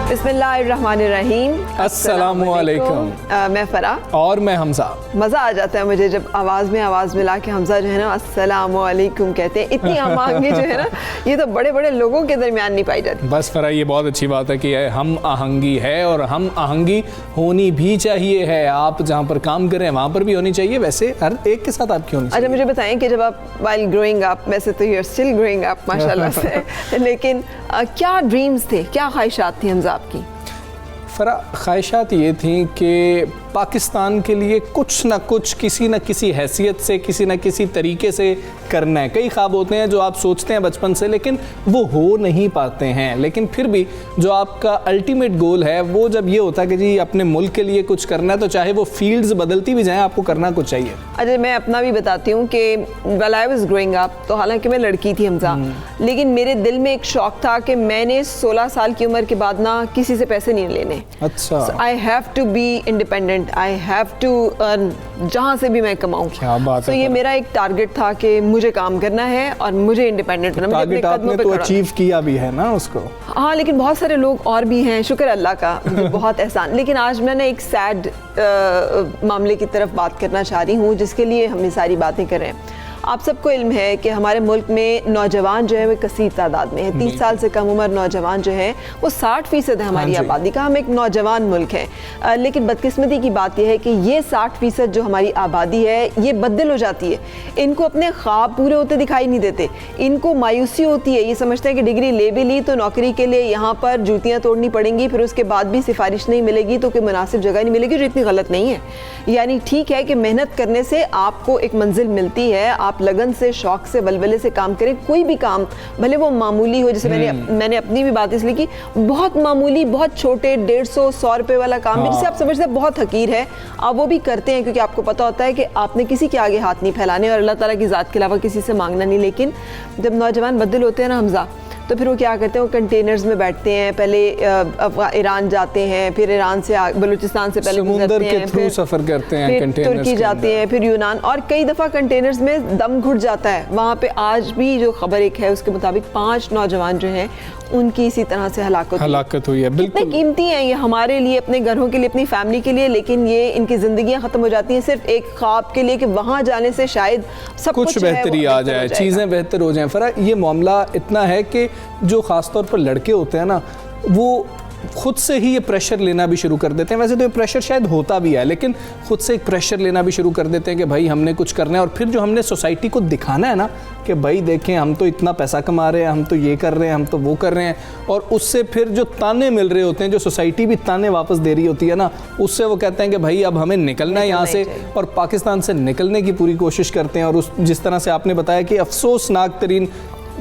बिस्मिल्लाहिर्रहमानिर्रहीम। अस्सलामुअलैकुम। मैं फराह और मैं हमजा। मज़ा आ जाता है मुझे जब आवाज़ में आवाज़ मिला के हमजा जो है ना अस्सलामुअलैकुम कहते हैं। इतनी हम आहंगी जो है ना ये तो बड़े बड़े लोगों के दरमियान नहीं पाई जाती। बस फराह ये बहुत अच्छी बात है कि हम आहंगी है और हम आहंगी होनी भी चाहिए है। आप जहाँ पर काम कर रहे हैं वहाँ पर भी होनी चाहिए, वैसे हर एक के साथ आपकी होनी चाहिए। अच्छा मुझे बताएं कि जब आप वाइल ग्रोइंग अप, वैसे तो you are still growing up माशाल्लाह से, लेकिन क्या ड्रीम्स थे, क्या ख्वाहिशात थी हमजा आपकी? फराह ख्वाहिशात ये थी कि पाकिस्तान के लिए कुछ ना कुछ किसी न किसी हैसियत से किसी न किसी तरीके से करना है। कई ख्वाब होते हैं जो आप सोचते हैं बचपन से लेकिन वो हो नहीं पाते हैं, लेकिन फिर भी जो आपका अल्टीमेट गोल है वो जब ये होता है कि जी अपने मुल्क के लिए कुछ करना है तो चाहे वो फील्ड्स बदलती भी जाएं आपको करना कुछ चाहिए। अच्छा मैं अपना भी बताती हूँ कि when I was growing up, तो हालांकि मैं लड़की थी हमजा, लेकिन मेरे दिल में एक शौक था कि मैंने 16 साल की उम्र के बाद ना किसी से पैसे नहीं लेने। अच्छा I have to be independent, I have to earn जहाँ से भी मैं कमाऊँ। क्या बात है। ये मेरा एक टारगेट था कि मुझे काम करना है और मुझे इंडिपेंडेंट होना। टारगेट आपने तो अचीव किया भी है ना उसको। हाँ लेकिन बहुत सारे लोग और भी हैं, शुक्र अल्लाह का, बहुत एहसान। लेकिन आज मैं ना एक सैड मामले की तरफ बात करना चाह रही हूँ जिसके लिए हम ये सारी बातें कर रहे हैं। आप सबको इल्म है कि हमारे मुल्क में नौजवान जो है वो कसीर तादाद में है। 30 साल से कम उम्र नौजवान जो है वो 60% है हमारी आबादी का। हम एक नौजवान मुल्क है, लेकिन बदकिस्मती की बात यह है कि ये 60% जो हमारी आबादी है ये बदल हो जाती है। इनको अपने ख्वाब पूरे होते दिखाई नहीं देते, इनको मायूसी होती है। ये समझते हैं कि डिग्री ले भी ली तो नौकरी के लिए यहाँ पर जूतियाँ तोड़नी पड़ेंगी, फिर उसके बाद भी सिफारिश नहीं मिलेगी तो कोई मुनासिब जगह नहीं मिलेगी, जो इतनी गलत नहीं है। यानी ठीक है कि मेहनत करने से आपको एक मंजिल मिलती है, आप लगन से, शौक से, वलवले से काम करें। कोई भी काम भले वो मामूली हो, जैसे मैंने अपनी भी बात इसलिए की, बहुत मामूली, बहुत छोटे 150-100 रुपए वाला काम भी जिसे आप समझते हैं बहुत हकीर है, आप वो भी करते हैं क्योंकि आपको पता होता है कि आपने किसी के आगे हाथ नहीं फैलाने और अल्लाह ताला की ज़ात के अलावा किसी से मांगना नहीं। लेकिन जब नौजवान बदल होते हैं ना हमजा, तो फिर वो क्या करते हैं, वो कंटेनर्स में बैठते हैं, पहले ईरान जाते हैं, फिर ईरान से बलूचिस्तान से पहले समुंदर के थ्रू सफ़र करते हैं, फिर तुर्की जाते हैं, फिर यूनान, और कई दफ़ा कंटेनर्स में दम घुट जाता है। वहाँ पे आज भी जो खबर एक है उसके मुताबिक 5 नौजवान जो हैं उनकी इसी तरह से हलाकत हुई है। बिल्कुल कितने कीमती हैं ये हमारे लिए, अपने घरों के लिए, अपनी फैमिली के लिए, लेकिन ये इनकी ज़िंदगियाँ ख़त्म हो जाती हैं सिर्फ एक ख्वाब के लिए कि वहाँ जाने से शायद सब कुछ बेहतरी आ जाए, चीज़ें बेहतर हो जाएं। फराह ये मामला इतना है कि जो ख़ास तौर पर लड़के होते हैं ना वो खुद से ही ये प्रेशर लेना भी शुरू कर देते हैं। वैसे तो ये प्रेशर शायद होता भी है, लेकिन खुद से एक प्रेशर लेना भी शुरू कर देते हैं कि भाई हमने कुछ करना है। और फिर जो हमने सोसाइटी को दिखाना है ना कि भाई देखें हम तो इतना पैसा कमा रहे हैं, हम तो ये कर रहे हैं, हम तो वो कर रहे हैं, और उससे फिर जो ताने मिल रहे होते हैं, जो सोसाइटी भी ताने वापस दे रही होती है ना, उससे वो कहते हैं कि भाई अब हमें निकलना है यहाँ से, और पाकिस्तान से निकलने की पूरी कोशिश करते हैं। और उस जिस तरह से आपने बताया कि अफसोसनाक तरीन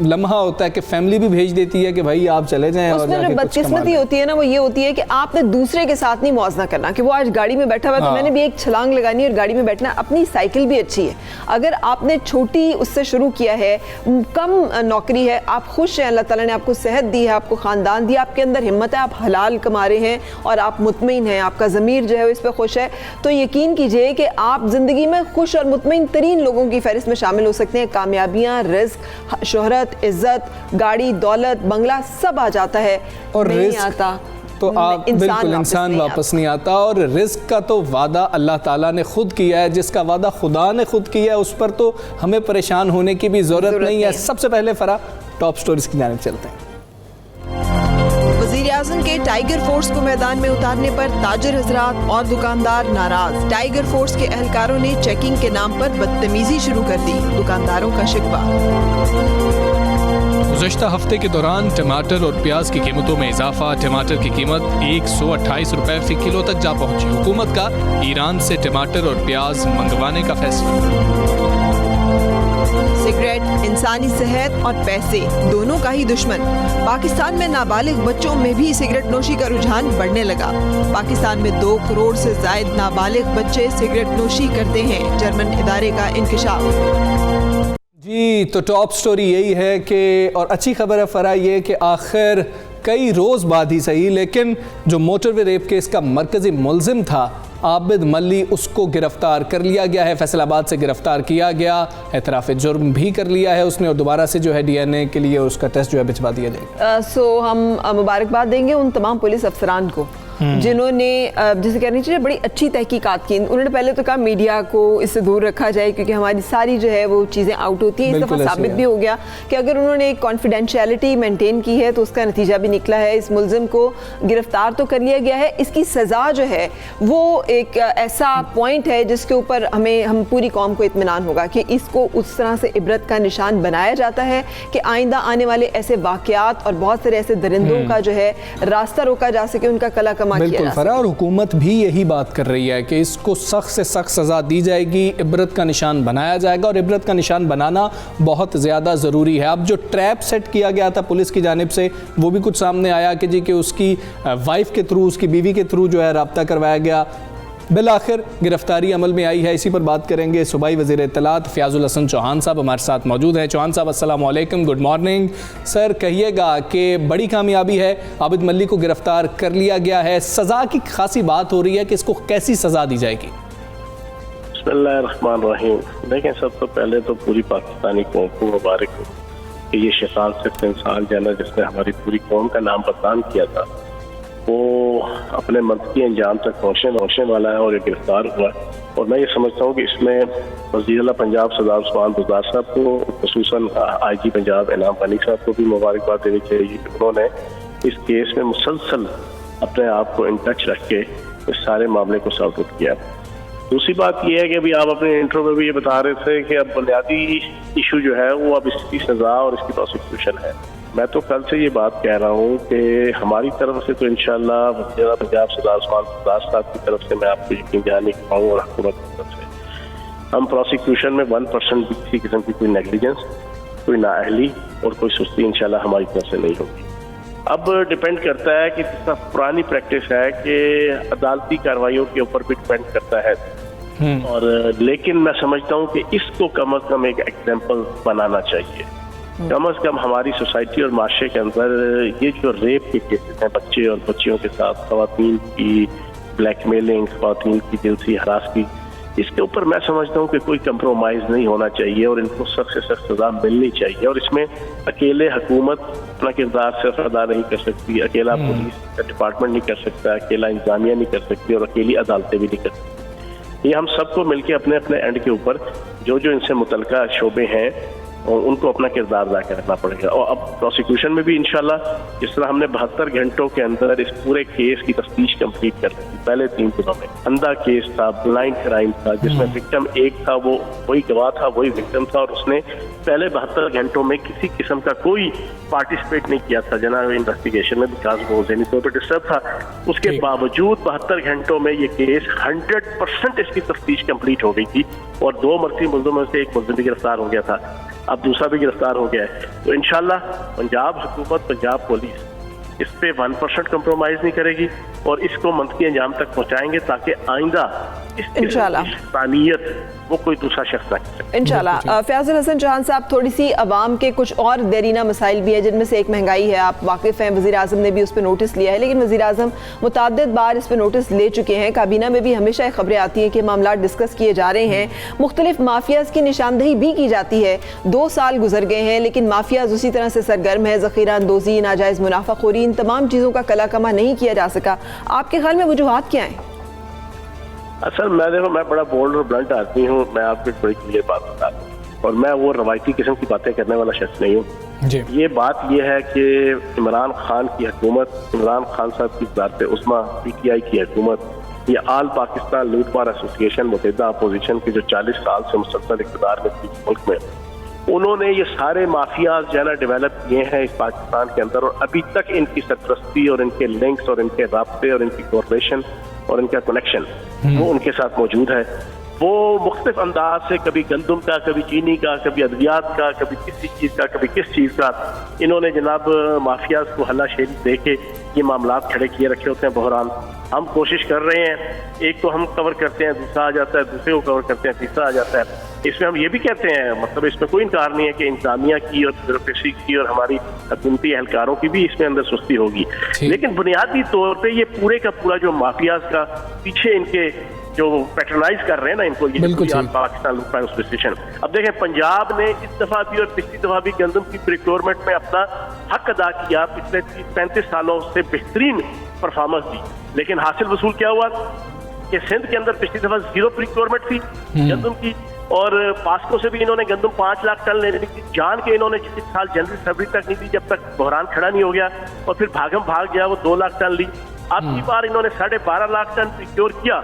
लम्हा होता है कि फैमिली भी भेज देती है कि भाई आप चले जाएं। और जो बदकिस्मती होती है ना वो ये होती है कि आपने दूसरे के साथ नहीं मुआवजा करना कि वो आज गाड़ी में बैठा हुआ तो मैंने भी एक छलांग लगानी है और गाड़ी में बैठना। अपनी साइकिल भी अच्छी है, अगर आपने छोटी उससे शुरू किया है, कम नौकरी है, आप खुश हैं, अल्लाह ताला ने आपको सेहत दी है, आपको ख़ानदान दिया, आपके अंदर हिम्मत है, आप हलाल कमा रहे हैं और आप मुतमईन हैं, आपका ज़मीर जो है इस पर खुश है, तो यकीन कीजिए कि आप ज़िंदगी में खुश और मुतमईन तरीन लोगों की फहरिस्त में शामिल हो सकते हैं। कामयाबियाँ, रिज़्क, शोहरत, इज्जत, गाड़ी, दौलत, बंगला सब आ जाता है, और नहीं आता तो आप बिल्कुल इंसान वापस नहीं आता। और रिस्क का तो वादा अल्लाह ताला ने खुद किया है, जिसका वादा खुदा ने खुद किया है उस पर तो हमें परेशान होने की भी ज़रूरत नहीं है। सबसे पहले फराह टॉप स्टोरीज की जानिब चलते हैं। वज़ीर-ए-आज़म के टाइगर फोर्स को मैदान में उतारने पर ताजिर हजरात और दुकानदार नाराज। टाइगर फोर्स के एहलकारों ने चेकिंग के नाम पर बदतमीजी शुरू कर दी, दुकानदारों का शिकवा। गुज़श्ता हफ्ते के दौरान टमाटर और प्याज की कीमतों में इजाफा, टमाटर की कीमत 128 रुपए फी किलो तक जा पहुंची। हुकूमत का ईरान से टमाटर और प्याज मंगवाने का फैसला। सिगरेट इंसानी सेहत और पैसे दोनों का ही दुश्मन। पाकिस्तान में नाबालिग बच्चों में भी सिगरेट नोशी का रुझान बढ़ने लगा। पाकिस्तान में 2 करोड़ से जायद नाबालिग बच्चे सिगरेट नोशी करते हैं, जर्मन इदारे का इंकशाफ। जी, तो टॉप स्टोरी यही है कि, और अच्छी खबर है फरा ये कि आखिर कई रोज़ बाद ही सही, लेकिन जो मोटरवे रेप केस का मरकज़ी मुलजिम था आबिद मल्ली, उसको गिरफ्तार कर लिया गया है। फैसलाबाद से गिरफ्तार किया गया, एतराफ़ जुर्म भी कर लिया है उसने, और दोबारा से जो है DNA के लिए उसका टेस्ट जो है भिजवा दिया जाएगा। सो हम मुबारकबाद देंगे उन तमाम पुलिस अफसरान को जिन्होंने जिसे कहनी चाहिए बड़ी अच्छी तहकीकात की। उन्होंने पहले तो कहा मीडिया को इससे दूर रखा जाए क्योंकि हमारी सारी जो है वो चीज़ें आउट होती हैं। इस दफ़ा साबित भी हो गया कि अगर उन्होंने एक कॉन्फिडेंशियलिटी मेंटेन की है तो उसका नतीजा भी निकला है। इस मुलजिम को गिरफ्तार तो कर लिया गया है, इसकी सज़ा जो है वो एक ऐसा पॉइंट है जिसके ऊपर हम पूरी कौम को इत्मीनान होगा कि इसको उस तरह से इबरत का निशान बनाया जाता है कि आइंदा आने वाले ऐसे वाक़यात और बहुत सारे ऐसे दरिंदों का जो है रास्ता रोका जा सके, उनका कला बिल्कुल फरा, और हुकूमत भी यही बात कर रही है कि इसको सख्त से सख्त सज़ा दी जाएगी, इबरत का निशान बनाया जाएगा, और इबरत का निशान बनाना बहुत ज़्यादा ज़रूरी है। अब जो ट्रैप सेट किया गया था पुलिस की जानिब से वो भी कुछ सामने आया कि जी कि उसकी वाइफ के थ्रू, उसकी बीवी के थ्रू जो है रब्ता करवाया गया। बिलाखिर गिरफ्तारी अमल में आई है। इसी पर बात करेंगे। सूबाई वज़ीर इत्तलात फ़याज़ुल हसन चौहान साहब हमारे साथ मौजूद हैं। चौहान साहब अस्सलामु अलैकुम, गुड मॉर्निंग। सर, कहिएगा कि बड़ी कामयाबी है, आबिद मल्ली को गिरफ्तार कर लिया गया है, सज़ा की खासी बात हो रही है कि इसको कैसी सज़ा दी जाएगी? बिस्मिल्लाहिर्रहमानिर्रहीम। देखें, सबसे पहले तो पूरी पाकिस्तानी कौम को मुबारक हो कि ये शैतान से इंसान जो है जिसने हमारी पूरी कौम का नाम बदनाम किया था वो अपने मंतकी अंजाम तक पहुँचने वाला है और ये गिरफ्तार हुआ। और मैं ये समझता हूँ कि इसमें वज़ीर पंजाब सरदार उस्मान बुज़दार साहब को, खुसूसन IG पंजाब इनाम मलिक साहब को भी मुबारकबाद देनी चाहिए। उन्होंने इस केस में मुसलसल अपने आप को इन टच रख के इस सारे मामले को सॉल्व आउट किया। दूसरी बात यह है कि अभी आप अपने इंट्रो में भी ये बता रहे थे कि अब बुनियादी इशू जो है वो अब इसकी सज़ा और इसकी प्रोसिक्यूशन है। मैं तो कल से ये बात कह रहा हूँ कि हमारी तरफ से तो इंशाल्लाह वज़ीर पंजाब सरदार उस्मान बुज़दार साहब की तरफ से मैं आपको यकीन दिलाने पाऊँ और हुकूमत की तरफ से हम प्रोसिक्यूशन में 1% भी किसी किस्म की कोई नेगलिजेंस, कोई नाअहली और कोई सुस्ती इंशाल्लाह हमारी तरफ से नहीं होगी। अब डिपेंड करता है कि जितना पुरानी प्रैक्टिस है कि अदालती कार्रवाइयों के ऊपर भी डिपेंड करता है, और लेकिन मैं समझता हूँ कि इसको कम अज़ कम एक एग्जाम्पल बनाना चाहिए। कम अज़ कम हमारी सोसाइटी और माशरे के अंदर ये जो रेप के केसेस हैं बच्चे और बच्चियों के साथ, ख़वातीन की ब्लैकमेलिंग, ख़वातीन की जिनसी हरासगी, इसके ऊपर मैं समझता हूँ कि कोई कंप्रोमाइज़ नहीं होना चाहिए और इनको सख्त से सख्त सज़ा मिलनी चाहिए। और इसमें अकेले हुकूमत अपना किरदार सिर्फ अदा नहीं कर सकती, अकेला पुलिस का डिपार्टमेंट नहीं कर सकता, अकेला इंतज़ामिया नहीं कर सकती और अकेली अदालतें भी नहीं कर सकती। ये हम सबको मिलकर अपने अपने एंड के ऊपर जो जो इनसे मुतल्लिका शोबे हैं और उनको अपना किरदार अदा करना पड़ेगा। और अब प्रोसिक्यूशन में भी इंशाल्लाह जिस तरह हमने 72 घंटों के अंदर इस पूरे केस की तफ्तीश कंप्लीट कर दी थी। पहले 3 दिनों में अंधा केस था, ब्लाइंड क्राइम था, जिसमें विक्टिम एक था, वो वही गवाह था, वही विक्टिम था, और उसने पहले 72 घंटों में किसी किस्म का कोई पार्टिसिपेट नहीं किया था जनरल इन्वेस्टिगेशन में, बिकॉज वो ज़हनी तौर पर डिस्टर्ब था। उसके बावजूद 72 घंटों में ये केस 100% इसकी तफ्तीश कंप्लीट हो गई थी और 2 मर्ती मुल्ज़िमों में से एक मुल्ज़िम भी गिरफ्तार हो गया था, अब दूसरा भी गिरफ्तार हो गया है। तो इंशाल्लाह पंजाब हुकूमत, पंजाब पुलिस इस पे 1% कंप्रोमाइज नहीं करेगी और इसको मंतकी अंजाम तक पहुंचाएंगे ताकि आइंदा इंसानियत वो कोई दूसरा शख्स ना कर सके इंशाल्लाह। फ़याज़ुल हसन चौहान साहब, थोड़ी सी आवाम के कुछ और देरीना मसाइल भी है जिनमें से एक महंगाई है, आप वाकिफ़ हैं, वज़ीर आज़म ने भी उस पर नोटिस लिया है, लेकिन वज़ीर आज़म मुतअद्दिद बार इस पर नोटिस ले चुके हैं। काबीना में भी हमेशा खबरें आती हैं कि मामला डिस्कस किए जा रहे हैं, मुख्तलिफ माफियाज़ की निशानदही भी की जाती है। 2 साल गुजर गए हैं लेकिन माफियाज़ उसी तरह से सरगर्म है, ज़ख़ीरा अंदोज़ी, नाजायज़ मुनाफाखोरी, इन तमाम चीज़ों का कला कमा नहीं किया जा सका। आपके ख्याल में वजूहात क्या हैं? असल मैं बड़ा बोल्ड और ब्लंट आदमी हूँ, मैं आपको एक बड़ी क्लियर बात बता दूँ और मैं वो रवायती किस्म की बातें करने वाला शख्स नहीं हूँ। ये बात ये है कि इमरान खान की हुकूमत, इमरान खान साहब की वज़ारत उस्मा, PTI की हुकूमत, ये आल पाकिस्तान लूटमार एसोसिएशन मुतहदा अपोजिशन की जो 40 साल से मुसलसल इक़्तिदार में थी मुल्क में, उन्होंने ये सारे माफियाज जो है ना डेवलप किए हैं इस पाकिस्तान के अंदर और अभी तक इनकी सरपरस्ती और इनके लिंक्स और इनके राब्ते और इनकी कॉर्पोरेशन और इनका कनेक्शन वो उनके साथ मौजूद है। وہ مختلف انداز سے کبھی گندم کا، کبھی چینی کا، کبھی ادویات کا، کبھی کسی چیز کا، کبھی کس چیز کا، انہوں نے جناب مافیاز کو ہلا شیری دے کے یہ معاملات کھڑے کیے رکھے ہوتے ہیں بحران. ہم کوشش کر رہے ہیں، ایک کو ہم کور کرتے ہیں دوسرا آ جاتا ہے، دوسرے کو کور کرتے ہیں تیسرا آ جاتا ہے. اس میں ہم یہ بھی کہتے ہیں، مطلب اس میں کوئی انکار نہیں ہے کہ انتظامیہ کی اور بیوروکریسی کی اور ہماری حکومتی اہلکاروں کی بھی اس میں اندر سستی ہوگی، لیکن بنیادی طور پہ یہ پورے کا پورا جو مافیاز کا پیچھے ان کے جو پیٹرنائز کر رہے ہیں نا ان کو، یہ پاکستان لوٹ پائے اسوسیشن. اب دیکھیں پنجاب نے اس دفعہ بھی اور پچھلی دفعہ بھی گندم کی پریکیورمنٹ میں اپنا حق ادا کیا، پچھلے 35 سالوں سے بہترین پرفارمنس دی، لیکن حاصل وصول کیا ہوا کہ سندھ کے اندر پچھلی دفعہ 0 پریکیورمنٹ تھی گندم کی، اور پاسکو سے بھی انہوں نے گندم 5 لاکھ ٹن لینے کی جان کے انہوں نے اس سال جنوری فروری تک نہیں دی جب تک بحران کھڑا نہیں ہو گیا، اور پھر بھاگم بھاگ گیا وہ 2 لاکھ ٹن لی. اب کی بار انہوں نے 12.5 لاکھ ٹن پریکیور کیا،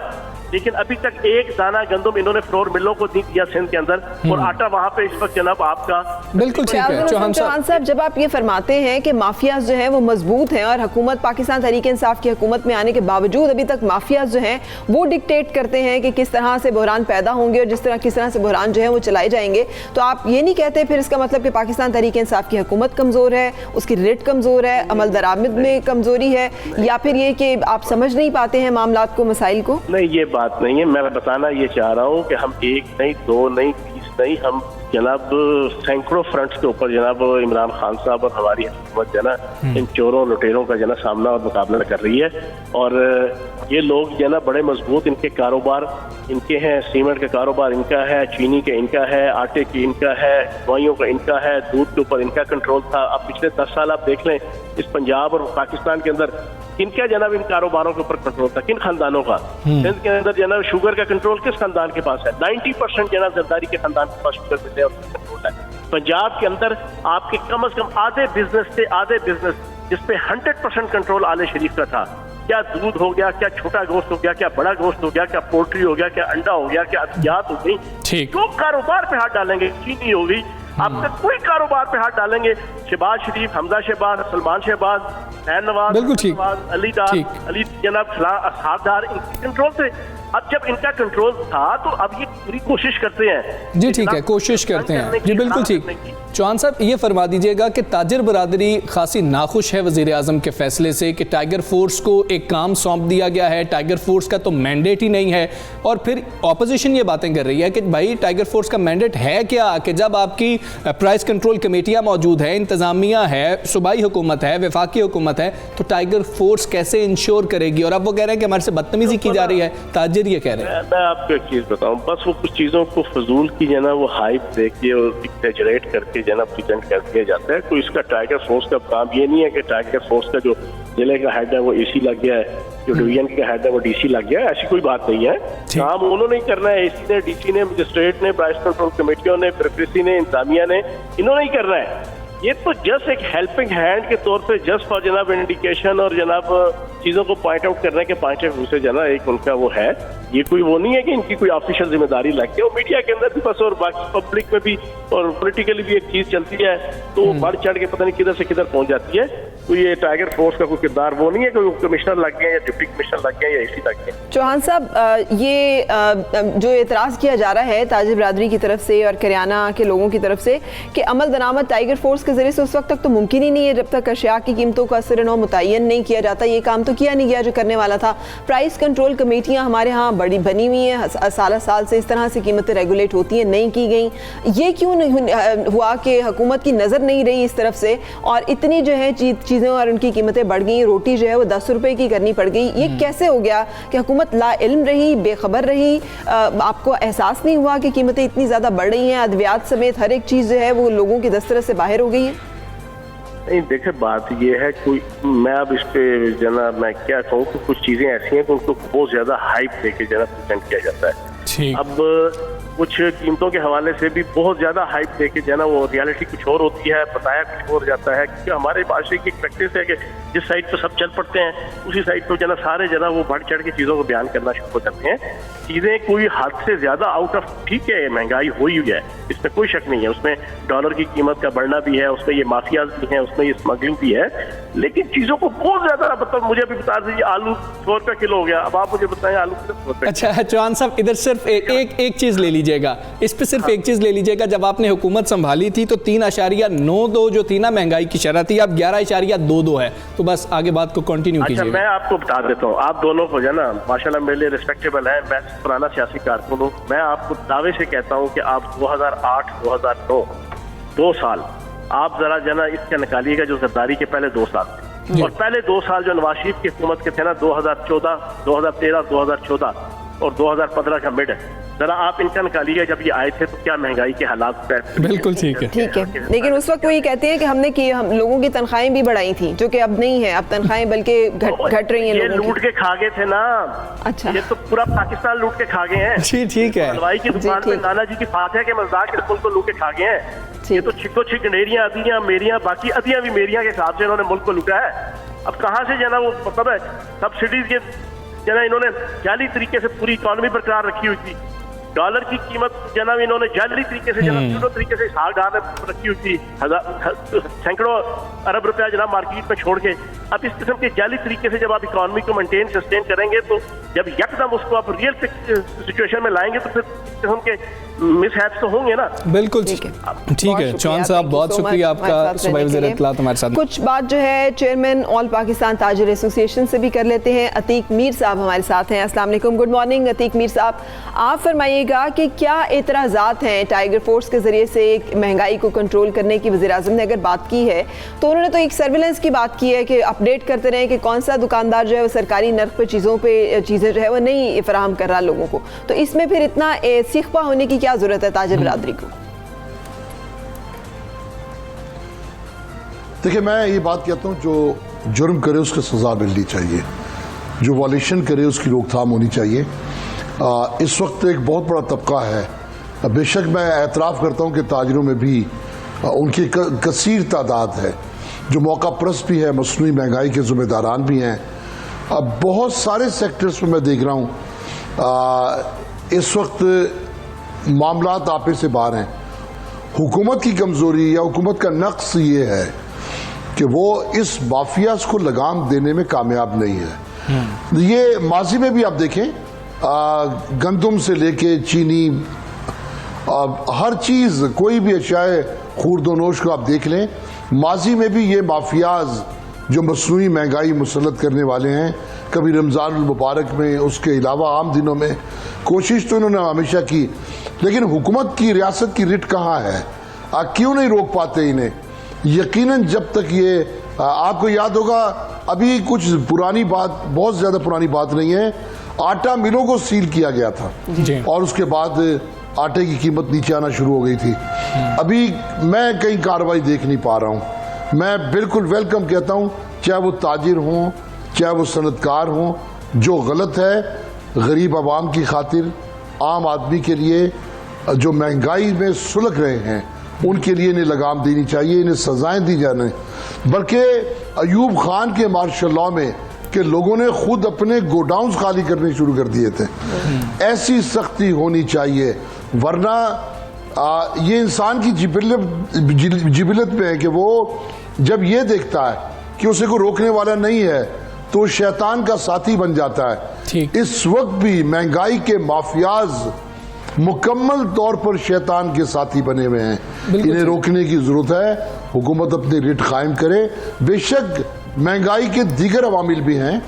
لیکن ابھی تک ایک دانہ گندم انہوں نے فلور ملوں کو نہیں دیا سندھ کے اندر، اور آٹا وہاں پہ اس وقت جناب آپ کا بالکل ٹھیک ہے. چوہان صاحب جب آپ یہ فرماتے ہیں کہ مافیاز جو ہیں وہ مضبوط ہیں اور حکومت پاکستان تحریک انصاف کی حکومت میں آنے کے باوجود ابھی تک مافیاز جو ہیں وہ ڈکٹیٹ کرتے ہیں کہ کس طرح سے بحران پیدا ہوں گے اور کس طرح سے بحران جو ہے وہ چلائے جائیں گے، تو آپ یہ نہیں کہتے پھر اس کا مطلب کہ پاکستان تحریک انصاف کی حکومت کمزور ہے، اس کی ریٹ کمزور ہے، عمل درآمد میں کمزوری ہے، یا پھر یہ کہ آپ سمجھ نہیں پاتے ہیں معاملات کو، مسائل کو؟ نہیں، یہ بات نہیں ہے. میں بتانا یہ چاہ رہا ہوں کہ ہم 1 نہیں 2 نہیں 30 نہیں، ہم جناب سینکڑوں فرنٹس کے اوپر جناب عمران خان صاحب اور ہماری حکومت جو ہے نا ان چوروں لٹیروں کا جو ہے نا سامنا اور مقابلہ کر رہی ہے. اور یہ لوگ جو ہے نا بڑے مضبوط، ان کے کاروبار ان کے ہیں، سیمنٹ کا کاروبار ان کا ہے، چینی کا ان کا ہے، آٹے کی ان کا ہے، دوائیوں کا ان کا ہے، دودھ کے اوپر ان کا کنٹرول تھا. اب پچھلے 10 سال آپ دیکھ لیں اس پنجاب اور پاکستان کے اندر کن کیا جناب ان کاروباروں کے اوپر کنٹرول تھا، کن خاندانوں کا. سندھ کے اندر جناب شوگر کا کنٹرول کس خاندان کے پاس ہے؟ 90% جناب زرداری کے خاندان کے پاس شوگر ملتے ہیں اور کنٹرول ہے. پنجاب کے اندر آپ کے کم از کم آدھے بزنس جس پہ 100% کنٹرول آل شریف کا تھا. کیا دودھ ہو گیا، کیا چھوٹا گوشت ہو گیا، کیا بڑا گوشت ہو گیا، کیا پولٹری ہو گیا، کیا انڈا ہو گیا، کیا ادویات ہو گئی، جو کاروبار پہ ہاتھ ڈالیں گے، چینی ہو گئی، آپ کا کوئی کاروبار پہ ہاتھ ڈالیں گے، شہباز شریف، حمزہ شہباز، سلمان شہباز، حسین نواز، علی ڈار، علی جناب اسحاق ڈار، ان کی کنٹرول سے. اب جب ان کا کنٹرول تھا تو اب یہ پوری کوشش کرتے ہیں. جی ٹھیک ہے، کوشش کرتے ہیں. جی بالکل ٹھیک. چوہان صاحب یہ فرما دیجئے گا کہ تاجر برادری خاصی ناخوش ہے وزیر اعظم کے فیصلے سے کہ ٹائیگر فورس کو ایک کام سونپ دیا گیا ہے، ٹائیگر فورس کا تو مینڈیٹ ہی نہیں ہے، اور پھر اپوزیشن یہ باتیں کر رہی ہے کہ بھائی ٹائیگر فورس کا مینڈیٹ ہے کیا، کہ جب آپ کی پرائس کنٹرول کمیٹیاں موجود ہے، انتظامیہ ہے، صوبائی حکومت ہے، وفاقی حکومت ہے، تو ٹائیگر فورس کیسے انشور کرے گی؟ اور اب وہ کہہ رہے ہیں کہ ہمارے سے بدتمیزی کی جا رہی ہے. تاجر یہ کہہ رہے ہیں. میں آپ کو ایک چیز بتاؤں، بس وہ کچھ چیزوں کو فضول کی جو ہے نا وہ ہائپ دے کے اور ایگزیجریٹ کر کے جو ہے نا پریزنٹ کر دیا جاتا ہے. کوئی اس کا ٹائیگر فورس کا کام یہ نہیں ہے کہ ٹائیگر فورس کا جو ضلع کا ہیڈ ہے وہ اے سی لگ گیا ہے، جو ڈویژن کا ہیڈ ہے وہ ڈی سی لگ گیا ہے. ایسی کوئی بات نہیں ہے. کام انہوں نے کرنا ہے، اے سی نے، ڈی سی نے، مجسٹریٹ نے، پرائس کنٹرول کمیٹیوں نے، بیوروکریسی نے، انتظامیہ نے، انہوں نے ہی کرنا ہے. یہ تو جسٹ ایک ہیلپنگ ہینڈ کے طور پہ جسٹ فار جناب انڈیکیشن اور جناب چیزوں کو پوائنٹ آؤٹ کرنے کے پوائنٹ آف ویو سے جناب ایک ان کا وہ ہے. یہ کوئی وہ نہیں ہے کہ ان کی کوئی آفیشیل ذمہ داری لگ کے، اور میڈیا کے اندر بھی بس اور باقی پبلک میں بھی اور پولیٹیکلی بھی ایک چیز چلتی ہے تو وہ بڑھ چڑھ کے پتہ نہیں کدھر سے کدھر پہنچ جاتی ہے. تو یہ ٹائیگر فورس کا کوئی کردار وہ نہیں ہے کہ وہ کمشنر لگ گئے یا ڈپٹی کمشنر لگ گئے یا اے سی لگ گئے. چوہان صاحب یہ جو اعتراض کیا جا رہا ہے تاجر برادری کی طرف سے اور کریانہ کے لوگوں کی طرف سے کہ عمل درآمد ٹائیگر فورس کے ذریعے سے اس وقت تک تو ممکن ہی نہیں ہے جب تک اشیاء کی قیمتوں کا اثر نو متعین نہیں کیا جاتا. یہ کام تو کیا نہیں گیا جو کرنے والا تھا. پرائس کنٹرول کمیٹیاں ہمارے ہاں بڑی بنی ہوئی ہیں، سالہ سال سے اس طرح سے قیمتیں ریگولیٹ ہوتی ہیں، نہیں کی گئیں. یہ کیوں نہیں ہوا کہ حکومت کی نظر نہیں رہی اس طرف سے اور اتنی جو ہے چیزیں اور ان کی قیمتیں بڑھ گئیں؟ روٹی جو ہے وہ 10 روپے کی کرنی پڑ گئی. یہ کیسے ہو گیا کہ حکومت لا علم رہی، بے خبر رہی؟ آپ کو احساس نہیں ہوا کہ قیمتیں اتنی زیادہ بڑھ رہی ہیں؟ ادویات سمیت ہر ایک چیز جو ہے وہ لوگوں کی دسترس سے باہر ہو گئی ہے. نہیں دیکھیں، بات یہ ہے کوئی میں اب اس پہ جناب میں کیا کہوں کہ کچھ چیزیں ایسی ہیں کہ ان کو بہت زیادہ ہائپ دے کے جناب پریزنٹ کیا جاتا ہے. اب کچھ قیمتوں کے حوالے سے بھی بہت زیادہ ہائپ دے کے جو ہے نا وہ ریالٹی کچھ اور ہوتی ہے، بتایا کچھ اور جاتا ہے. کیونکہ ہمارے معاشرے کی ایک پریکٹس ہے کہ جس سائڈ پہ سب چل پڑتے ہیں اسی سائڈ پہ جو ہے نا سارے جو ہے نا وہ بڑھ چڑھ کے چیزوں کو بیان کرنا شروع ہو جاتے ہیں. چیزیں کوئی حد سے زیادہ آؤٹ آف ٹھیک ہے، مہنگائی ہوئی ہے، اس میں کوئی شک نہیں ہے، اس میں ڈالر کی قیمت کا بڑھنا بھی ہے، اس میں یہ مافیاز بھی ہیں، اس میں یہ اسمگلنگ بھی ہے. لیکن چیزوں کو بہت زیادہ مجھے بھی بتا دیجیے، آلو 100 روپے کلو ہو گیا، اب آپ مجھے بتائیں آلو کتنے 100 روپے. اچھا چوہان صاحب ادھر سے صرف ایک چیز لے لیجئے گا, اس پہ صرف ایک چیز لے لیجئے گا. جب آپ نے حکومت سنبھالی تھی تو 3.92 جو تھی نا مہنگائی کی شرح تھی, اب 11.22 ہے. تو بس آگے بات کو کنٹینیو کیجئے گا. میں آپ کو بتا دیتا ہوں, آپ دونوں کو جو ہے نا ماشاءاللہ میرے لیے ریسپیکٹیبل ہے, میں پرانا سیاسی کارکن ہوں. میں آپ کو دعوے سے کہتا ہوں کہ آپ 2008-2009 2 سال آپ ذرا جو ہے نا اس کا نکالیے گا جو زرداری کے پہلے 2 سال تھے, اور پہلے 2 سال جو نواز شریف کی حکومت کے تھے نا 2014, 2013, 2014 اور 2015 کا مڈ ہے, ذرا آپ ان کا نکالیے گا جب یہ آئے تھے تو کیا مہنگائی کے حالات پہ. بالکل ٹھیک ہے, لیکن اس وقت وہ یہ کہتے ہیں کہ ہم نے ہم لوگوں کی تنخواہیں بھی بڑھائی تھیں, جو کہ اب نہیں ہے, اب تنخواہیں بلکہ گھٹ رہی ہیں. یہ لوٹ کے کھا گئے تھے نا. اچھا, یہ تو پورا پاکستان لوٹ کے کھا گئے ہیں. جی ٹھیک ہے. حلوائی کی دکان پہ نانا جی کی فاتح کے مزدار کے ملک کو لوٹ کے کھا گئے ہیں. یہ تو چھکو چھک گنیریاں ادیاں میریاں, باقی ادیاں بھی میریاں کے حساب سے انہوں نے ملک کو لوٹا ہے. اب کہاں سے جانا وہ مطلب ہے سبسڈیز کے جنا انہوں نے جعلی طریقے سے پوری اکانومی برقرار رکھی ہوئی تھی. ڈالر کی قیمت جناب انہوں نے جعلی طریقے سے جناب طریقے سے اسحاق ڈال رکھی ہوئی تھی, سینکڑوں ارب روپیہ جناب مارکیٹ میں چھوڑ کے. اب اس قسم کے جعلی طریقے سے جب آپ اکانومی کو مینٹین سسٹین کریں گے تو جب یکدم اس کو آپ ریئل سچویشن میں لائیں گے تو پھر قسم کے مس ہیپس تو ہوں گے نا. بالکل ٹھیک ہے. چون صاحب بہت شکریہ آپ کا, صوبائی وزیر اطلاعات ہمارے ساتھ. کچھ بات جو ہے چیئرمین آل پاکستان تاجر ایسوسی ایشن سے بھی کر لیتے ہیں. عتیق میر صاحب ہمارے ساتھ ہیں. السلام علیکم, گڈ مارننگ عتیق میر صاحب. آپ فرمائیے گا کہ کیا اعتراضات ہیں ٹائیگر فورس کے ذریعے سے مہنگائی کو کنٹرول کرنے کی. وزیر اعظم نے اگر بات کی ہے تو انہوں نے تو ایک سرویلنس کی بات کی ہے کہ اپڈیٹ کرتے رہیں کہ کون سا دکاندار جو ہے وہ سرکاری نرخ پہ چیزیں جو ہے وہ نہیں فراہم کر رہا لوگوں کو. تو اس میں پھر اتنا سیخپا ہونے کی کیا ضرورت ہے تاجر برادری کو؟ دیکھیں میں یہ بات کہتا ہوں جو جرم کرے اس کو سزا ملنی چاہیے, جو والیشن کرے اس کی روک تھام ہونی چاہیے. اس وقت ایک بہت بڑا طبقہ ہے, بے شک میں اعتراف کرتا ہوں کہ تاجروں میں بھی ان کی کثیر تعداد ہے جو موقع پرست بھی ہے, مصنوعی مہنگائی کے ذمہ داران بھی ہیں. بہت سارے سیکٹرز میں میں دیکھ رہا ہوں اس وقت معاملات آپے سے باہر ہیں. حکومت کی کمزوری یا حکومت کا نقص یہ ہے کہ وہ اس مافیاز کو لگام دینے میں کامیاب نہیں ہے. یہ ماضی میں بھی آپ دیکھیں, گندم سے لے کے چینی, ہر چیز کوئی بھی اشیاء خورد و نوش کو آپ دیکھ لیں, ماضی میں بھی یہ مافیاز جو مصنوعی مہنگائی مسلط کرنے والے ہیں, کبھی رمضان المبارک میں, اس کے علاوہ عام دنوں میں کوشش تو انہوں نے ہمیشہ کی, لیکن حکومت کی ریاست کی رٹ کہاں ہے؟ کیوں نہیں روک پاتے انہیں؟ یقیناً جب تک یہ آپ کو یاد ہوگا ابھی کچھ پرانی بات, بہت زیادہ پرانی بات نہیں ہے, آٹا ملوں کو سیل کیا گیا تھا اور اس کے بعد آٹے کی قیمت نیچے آنا شروع ہو گئی تھی. ابھی میں کہیں کارروائی دیکھ نہیں پا رہا ہوں. میں بالکل ویلکم کہتا ہوں, چاہے وہ تاجر ہوں چاہے وہ صنعت کار ہوں, جو غلط ہے غریب عوام کی خاطر, عام آدمی کے لیے جو مہنگائی میں سلگ رہے ہیں ان کے لیے انہیں لگام دینی چاہیے, انہیں سزائیں دی جانے. بلکہ ایوب خان کے مارشل لاء میں کہ لوگوں نے خود اپنے گوڈاؤنز خالی کرنے شروع کر دیے تھے, ایسی سختی ہونی چاہیے, ورنہ یہ انسان کی جبلت میں ہے کہ وہ جب یہ دیکھتا ہے کہ اسے کوئی روکنے والا نہیں ہے تو شیطان کا ساتھی بن جاتا ہے. اس وقت بھی مہنگائی کے مافیاز مکمل طور پر شیطان کے ساتھی بنے ہوئے ہیں, انہیں روکنے کی ضرورت ہے. حکومت اپنی ریٹ قائم کرے. بے شک مہنگائی کے دیگر عوامل بھی ہیں,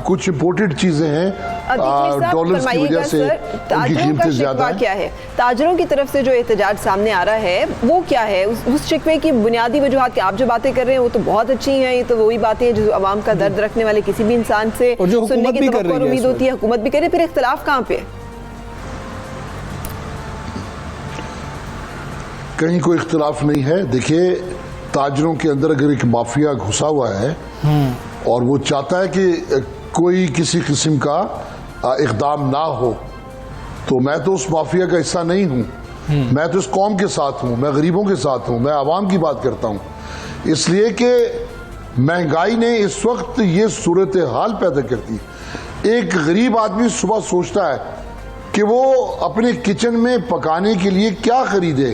کچھ امپورٹڈ چیزیں ہیں, ڈالرز کی وجہ سے ان کی قیمتیں زیادہ ہیں. کیا ہے تاجروں کی طرف سے جو احتجاج سامنے آ رہا ہے وہ کیا ہے؟ اس شکوے کی بنیادی وجوہات کہ آپ جو باتیں کر رہے ہیں وہ تو بہت اچھی ہیں, یہ تو وہی باتیں ہیں جو عوام کا درد رکھنے والے کسی بھی انسان سے سننے کی توقع اور امید ہوتی ہے, حکومت بھی کرے. پھر اختلاف کہاں پہ؟ کہیں کوئی اختلاف نہیں ہے. دیکھیے تاجروں کے اندر اگر ایک مافیا گھسا ہوا ہے اور وہ چاہتا ہے کہ کوئی کسی قسم کا اقدام نہ ہو, تو میں تو اس مافیا کا حصہ نہیں ہوں. میں تو اس قوم کے ساتھ ہوں, میں غریبوں کے ساتھ ہوں, میں عوام کی بات کرتا ہوں. اس لیے کہ مہنگائی نے اس وقت یہ صورتحال پیدا کر دی. ایک غریب آدمی صبح سوچتا ہے کہ وہ اپنے کچن میں پکانے کے لیے کیا خریدے,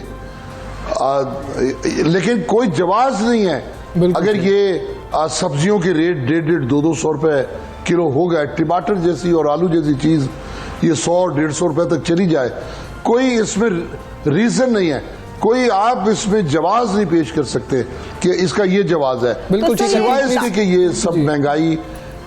لیکن کوئی جواز نہیں ہے. اگر یہ سبزیوں کے ریٹ 150-200 روپے کلو ہو گئے, ٹماٹر جیسی اور آلو جیسی چیز یہ 100-150 रुपए तक चली जाए, कोई इसमें रीजन नहीं है, कोई आप इसमें जवाब नहीं पेश कर सकते कि इसका ये जवाब है, बिल्कुल ठीक है। सिवाय इसके कि ये सब महंगाई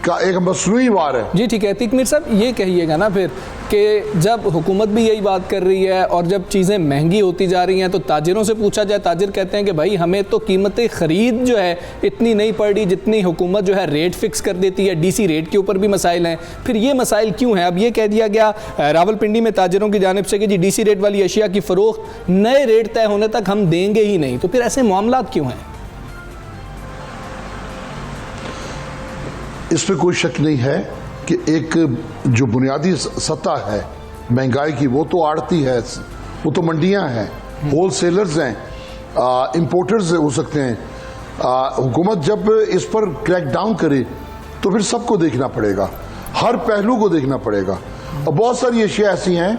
का एक मसनूई वार है। जी ठीक है। अतीक मीर साहब, ये कहिएगा ना फिर कि जब हुकूमत भी यही बात कर रही है और जब चीज़ें महंगी होती जा रही हैं तो ताजिरों से पूछा जाए, ताजिर कहते हैं कि भाई हमें तो कीमतें ख़रीद जो है इतनी नहीं पड़ रही जितनी हुकूमत जो है रेट फिक्स कर देती है, डीसी रेट के ऊपर भी मसाइल हैं। फिर ये मसाइल क्यों हैं? अब ये कह दिया गया रावलपिंडी में ताजिरों की जानिब से कि जी डीसी रेट वाली अशिया की फ़रोख्त नए रेट तय होने तक हम देंगे ही नहीं, तो फिर ऐसे मामलात क्यों हैं? इस पर कोई शक नहीं है कि एक जो बुनियादी सतह है महंगाई की, वो तो आड़ती है, वो तो मंडियां हैं, होल सेलर्स हैं, इम्पोर्टर्स हो सकते हैं। हुकूमत जब इस पर क्रैक डाउन करे तो फिर सबको देखना पड़ेगा, हर पहलू को देखना पड़ेगा। और बहुत सारी अशिया ऐसी हैं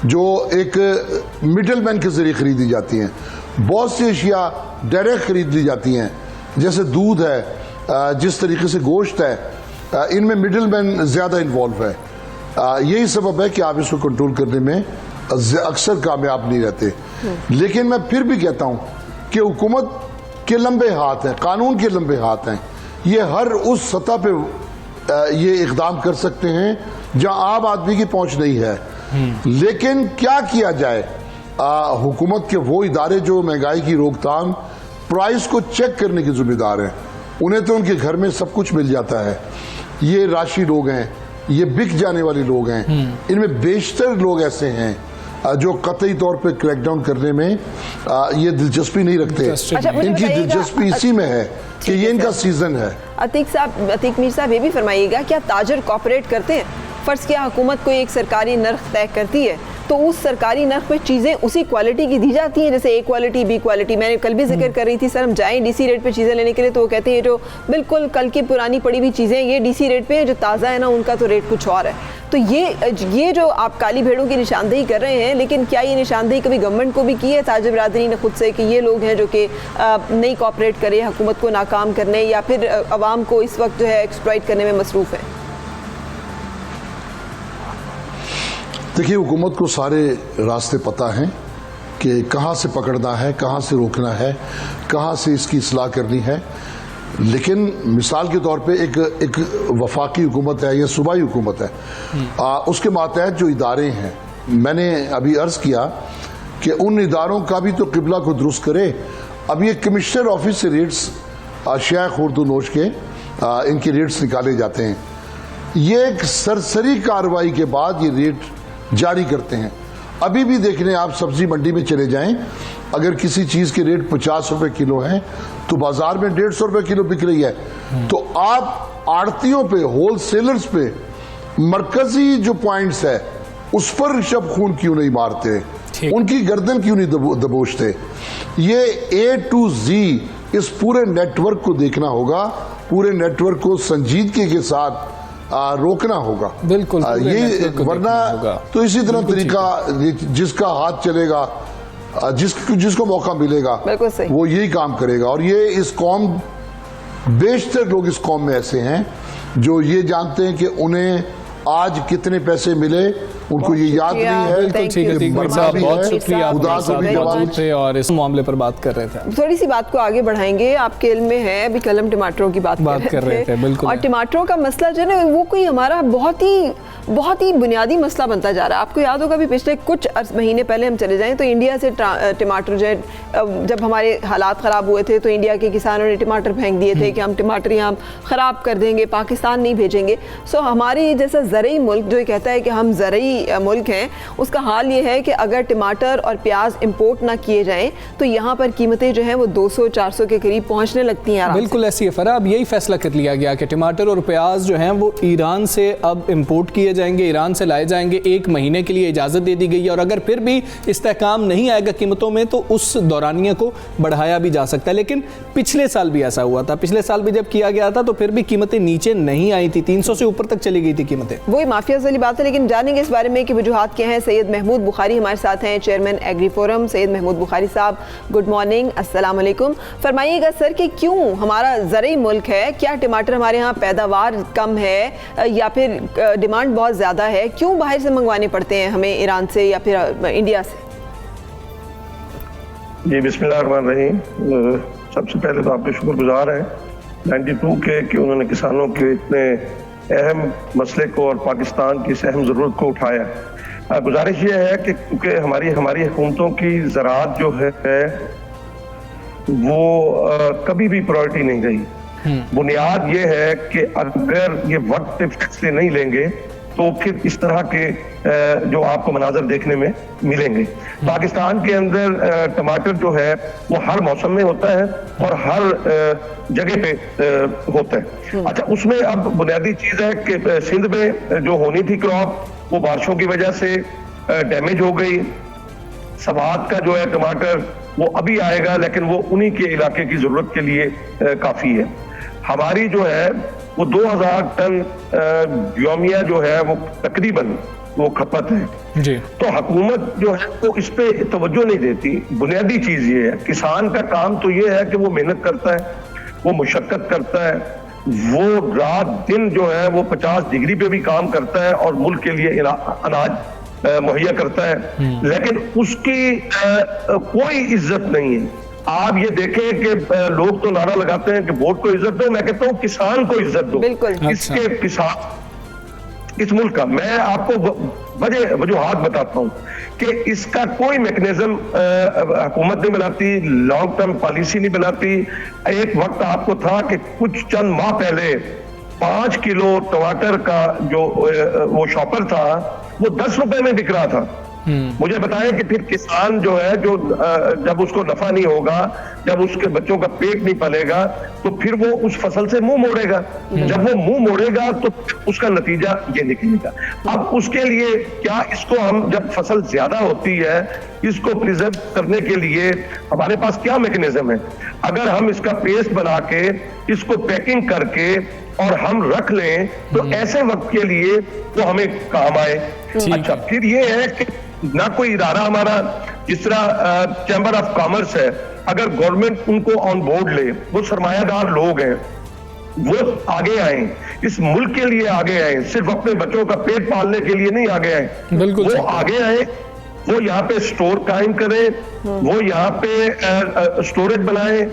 जो एक मिडल मैन के जरिए खरीदी जाती हैं, बहुत सी अशिया डायरेक्ट खरीद ली जाती हैं, जैसे दूध है, जिस तरीके से गोश्त है, इनमें मिडिल मैन ज़्यादा इन्वॉल्व है। यही सबब है कि आप इसको कंट्रोल करने में अक्सर कामयाब नहीं रहते। लेकिन मैं फिर भी कहता हूं कि हुकूमत के लंबे हाथ हैं, कानून के लंबे हाथ हैं, ये हर उस सतह पे ये इक़दाम कर सकते हैं जहां आम आदमी की पहुंच नहीं है। लेकिन क्या किया जाए, हुकूमत के वो इदारे जो महंगाई की रोकथाम, प्राइस को चेक करने के जिम्मेदार हैं, उन्हें तो उनके घर में सब कुछ मिल जाता है। ये राशि लोग हैं, ये बिक जाने वाले लोग हैं, इनमें बेशतर लोग ऐसे हैं जो कतई तौर पे क्रैकडाउन करने में ये दिलचस्पी नहीं रखते। इनकी दिलचस्पी इसी में है कि ये इनका सीजन है। अतीक मीर साहब, ये भी फरमाइएगा, क्या ताजर कॉपरेट करते हैं? फर्ज किया हुकूमत कोई एक सरकारी नर्ख तय करती है तो उस सरकारी नर्ख पे चीज़ें उसी क्वालिटी की दी जाती हैं, जैसे ए क्वालिटी बी क्वालिटी। मैंने कल भी जिक्र कर रही थी, सर हम जाएं डीसी रेट पे चीज़ें लेने के लिए तो वो कहते हैं जो बिल्कुल कल की पुरानी पड़ी हुई चीज़ें ये डीसी रेट पे, जो ताज़ा है ना उनका तो रेट कुछ और है। तो ये जो आप काली भेड़ों की निशानदेही कर रहे हैं, लेकिन क्या ये निशानदेही कभी गवर्नमेंट को भी की है ताजिर बरादरी ने खुद से कि ये लोग हैं जो कि नहीं कॉपरेट करे, हुकूमत को नाकाम करने या फिर अवाम को इस वक्त जो है एक्सप्लॉइट करने में मसरूफ़ है? देखिए, हुकूमत को सारे रास्ते पता हैं कि कहाँ से पकड़ना है, कहाँ से रोकना है, कहाँ से इसकी इस्लाह करनी है। लेकिन मिसाल के तौर पे एक वफाकी हुकूमत है या सूबाई हुकूमत है, उसके मातहत जो इदारे हैं, मैंने अभी अर्ज़ किया कि उन इदारों का भी तो किबला को दुरुस्त करे। अब ये कमिश्नर ऑफिस से रेट्स शेख उर्दू नोश के इनके रेट्स निकाले जाते हैं, ये एक सरसरी कार्रवाई के बाद ये रेट जारी करते हैं। अभी भी देखने आप सब्जी मंडी में चले जाएं, अगर किसी चीज के रेट 50 रुपए किलो है तो बाजार में 150 रुपए किलो बिक रही है। तो आप आड़तियों पे, होल सेलर्स पे मरकजी जो पॉइंट्स है उस पर शब खून क्यों नहीं मारते, उनकी गर्दन क्यों नहीं दबोचते? ये A to Z इस पूरे नेटवर्क को देखना होगा, पूरे नेटवर्क को संजीदगी के साथ रोकना होगा। बिल्कुल, ये वरना तो इसी तरह तरीका जिसका हाथ चलेगा, जिसको मौका मिलेगा वो यही काम करेगा। और ये इस कौम, बेशतर लोग इस कौम में ऐसे हैं जो ये जानते हैं कि उन्हें आज कितने पैसे मिले, उनको ये याद नहीं है। बिल्कुल ठीक है, बहुत शुक्रिया, और इस मामले पर बात कर रहे थे। थोड़ी सी बात को आगे बढ़ाएंगे। आपके इल्म में है, अभी कल हम टमाटरों की बात कर रहे थे। बिल्कुल। और टमाटरों का मसला जो है ना, वो कोई हमारा बहुत ही बुनियादी मसला बनता जा रहा है। आपको याद होगा भी पिछले कुछ महीने पहले हम चले जाएं तो इंडिया से टमाटर जो है, जब हमारे हालात ख़राब हुए थे तो इंडिया के किसानों ने टमाटर फेंक दिए थे कि हम टमाटर यहाँ ख़राब कर देंगे, पाकिस्तान नहीं भेजेंगे। सो हमारे जैसा ज़रई मुल्क जो कहता है कि हम ज़रई मुल्क हैं, उसका हाल ये है कि अगर टमाटर और प्याज इंपोर्ट ना किए जाएं तो यहाँ पर कीमतें जो हैं वो 200-400 के करीब पहुँचने लगती हैं। बिल्कुल ऐसी है फरा। अब यही फैसला कर लिया गया कि टमाटर और प्याज जो हैं वो ईरान से अब इंपोर्ट किए जाएंगे, ईरान से लाए जाएंगे। 1 महीने के लिए इजाज़त दे दी गई है और अगर फिर भी इस्तेहकाम नहीं आएगा कीमतों में तो उस दौरानिया को बढ़ाया भी जा सकता है। लेकिन पिछले साल भी ऐसा हुआ था, पिछले साल भी जब किया गया था तो फिर भी कीमतें नीचे नहीं आई थी, 300 से ऊपर तक चली गई थी कीमतें। वही माफिया वाली बात है। लेकिन जानेंगे इस बारे में कि वजूहात क्या हैं। सैयद महमूद बुखारी हमारे साथ हैं, chairman Agri Forum. Syed Mahmood Bukhari sahab, good morning, अस्सलाम वालेकुम। फरमाइएगा सर कि क्यों हमारा ज़रई मुल्क है, क्या टमाटर हमारे यहाँ पैदावार कम है या फिर डिमांड बहुत بہت زیادہ ہے, کیوں باہر سے منگوانے پڑتے ہیں ہمیں ایران سے یا پھر انڈیا سے؟ جی بسم اللہ الرحمن الرحیم. سب سے پہلے تو آپ کے شکر گزار ہیں 92 کے کہ انہوں نے کسانوں کے اتنے اہم مسئلے کو اور پاکستان کی اس اہم ضرورت کو اٹھایا. گزارش یہ ہے کہ کیونکہ ہماری حکومتوں کی زراعت جو ہے وہ کبھی بھی پرائرٹی نہیں رہی. بنیاد یہ ہے کہ اگر یہ وقت پہ فیصلے نہیں لیں گے تو پھر اس طرح کے جو آپ کو مناظر دیکھنے میں ملیں گے. پاکستان کے اندر ٹماٹر جو ہے وہ ہر موسم میں ہوتا ہے اور ہر جگہ پہ ہوتا ہے. اچھا, اس میں اب بنیادی چیز ہے کہ سندھ میں جو ہونی تھی کراپ وہ بارشوں کی وجہ سے ڈیمیج ہو گئی. سوات کا جو ہے ٹماٹر وہ ابھی آئے گا لیکن وہ انہی کے علاقے کی ضرورت کے لیے کافی ہے. ہماری جو ہے وہ 2000 ٹن یومیہ جو ہے وہ تقریباً وہ کھپت ہے جی. تو حکومت جو ہے وہ اس پہ توجہ نہیں دیتی. بنیادی چیز یہ ہے, کسان کا کام تو یہ ہے کہ وہ محنت کرتا ہے, وہ مشقت کرتا ہے, وہ رات دن جو ہے وہ 50 ڈگری پہ بھی کام کرتا ہے اور ملک کے لیے اناج مہیا کرتا ہے, لیکن اس کی کوئی عزت نہیں ہے. آپ یہ دیکھیں کہ لوگ تو نعرہ لگاتے ہیں کہ ووٹ کو عزت دو, میں کہتا ہوں کسان کو عزت دو. بالکل. اس کے کسان اس ملک کا, میں آپ کو وجوہات بتاتا ہوں کہ اس کا کوئی میکنزم حکومت نہیں بناتی, لانگ ٹرم پالیسی نہیں بناتی. ایک وقت آپ کو تھا کہ کچھ چند ماہ پہلے 5 کلو ٹماٹر کا جو وہ شاپر تھا وہ 10 روپے میں بک رہا تھا. مجھے بتائیں کہ پھر کسان جو ہے جو جب اس کو نفع نہیں ہوگا, جب اس کے بچوں کا پیٹ نہیں پلے گا تو پھر وہ اس فصل سے منہ موڑے گا. جب وہ منہ موڑے گا تو اس کا نتیجہ یہ نکلے گا. اب اس کے لیے کیا اس کو ہم جب فصل زیادہ ہوتی ہے اس کو پریزرو کرنے کے لیے ہمارے پاس کیا میکنزم ہے؟ اگر ہم اس کا پیسٹ بنا کے اس کو پیکنگ کر کے اور ہم رکھ لیں تو ایسے وقت کے لیے وہ ہمیں کام آئے. اچھا, پھر یہ ہے کہ نہ کوئی ادارہ ہمارا, جس طرح چیمبر آف کامرس ہے, اگر گورنمنٹ ان کو آن بورڈ لے, وہ سرمایہ دار لوگ ہیں, وہ آگے آئیں, اس ملک کے لیے آگے آئیں, صرف اپنے بچوں کا پیٹ پالنے کے لیے نہیں آگے آئیں. بالکل وہ آگے آئیں, وہ یہاں پہ سٹور قائم کریں, وہ یہاں پہ سٹوریج بنائیں,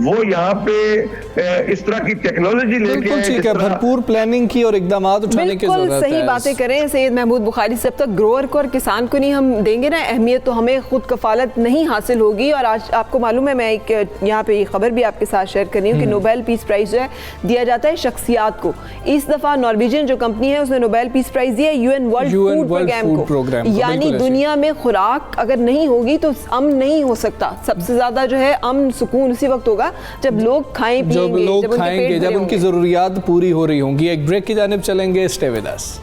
وہ یہاں پہ اس طرح کی ٹیکنالوجی لے کے بالکل ٹھیک ہے, بھرپور پلاننگ کی اور اقدامات اٹھانے کی ضرورت ہے. بالکل صحیح باتیں کریں سید محمود بخاری. جب تک گروور کو اور کسان کو نہیں ہم دیں گے نا اہمیت تو ہمیں خود کفالت نہیں حاصل ہوگی. اور آج آپ کو معلوم ہے, میں ایک یہاں پہ یہ خبر بھی آپ کے ساتھ شیئر کر رہی ہوں کہ نوبیل پیس پرائز جو ہے دیا جاتا ہے شخصیات کو. اس دفعہ نارویجین جو کمپنی ہے اس نے نوبیل پیس پرائز دیا UN ورلڈ فوڈ پروگرام کو. یعنی دنیا میں خوراک اگر نہیں ہوگی تو امن نہیں ہو سکتا. سب سے زیادہ جو ہے امن سکون اسی وقت ہوگا جب لوگ کھائیں پیئیں گے, جب ان کی ضروریات پوری ہو رہی ہوں گی. ایک بریک کی جانب چلیں گے, اسٹے ود اس.